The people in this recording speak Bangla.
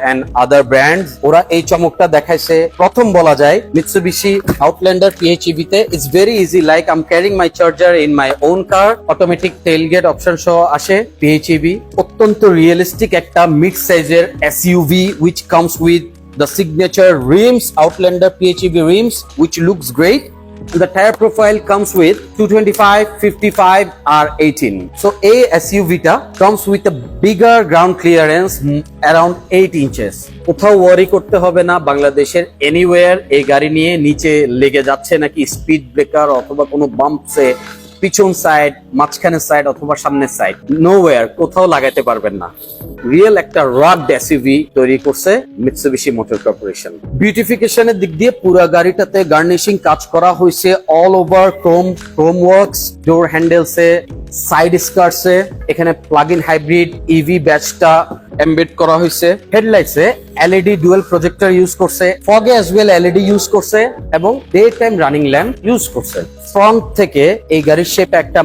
and other brands ওরা এই চমকটা দেখাইছে প্রথম বলা যায় Mitsubishi Outlander PHEV তে it's very easy like I'm carrying my charger in my own car automatic tailgate option সহ আসে PHEV অত্যন্ত রিয়েলিস্টিক একটা মিড সাইজের SUV which comes with the signature rims Outlander PHEV rims which looks great. The tire profile comes with 225, 55 or 18. So a SUV ta comes with a bigger ground clearance around 8 inches. কোথাও ওয়ারি করতে হবে না বাংলাদেশের এনিওয়্যার এই গাড়ি নিয়ে নিচে লেগে যাচ্ছে নাকি স্পিড ব্রেকার অথবা কোনো বাম্পসে পিছন সাইড মাঝখানের সাইড অথবা সামনের সাইড নোওয়্যার কোথাও লাগাতে পারবেন না রিয়েল একটা রাগড এসইউভি তৈরি করছে মিৎসুবিশি মোটর কর্পোরেশন বিউটিফিকেশনের দিক দিয়ে পুরো গাড়িটাতে গার্নিশিং কাজ করা হয়েছে all over chrome works door হ্যান্ডেলসে সাইড স্কার্টসে এখানে প্লাগ ইন হাইব্রিড ইভি ব্যাচটা এমবেড করা হয়েছে হেডলাইটসে এলইডি ডুয়াল প্রজেক্টর ইউজ করছে ফগে অ্যাজ ওয়েল এলইডি ইউজ করছে এবং day time running lamp use করছে ফ্রন্ট থেকে এই গাড়ির শেপ একটা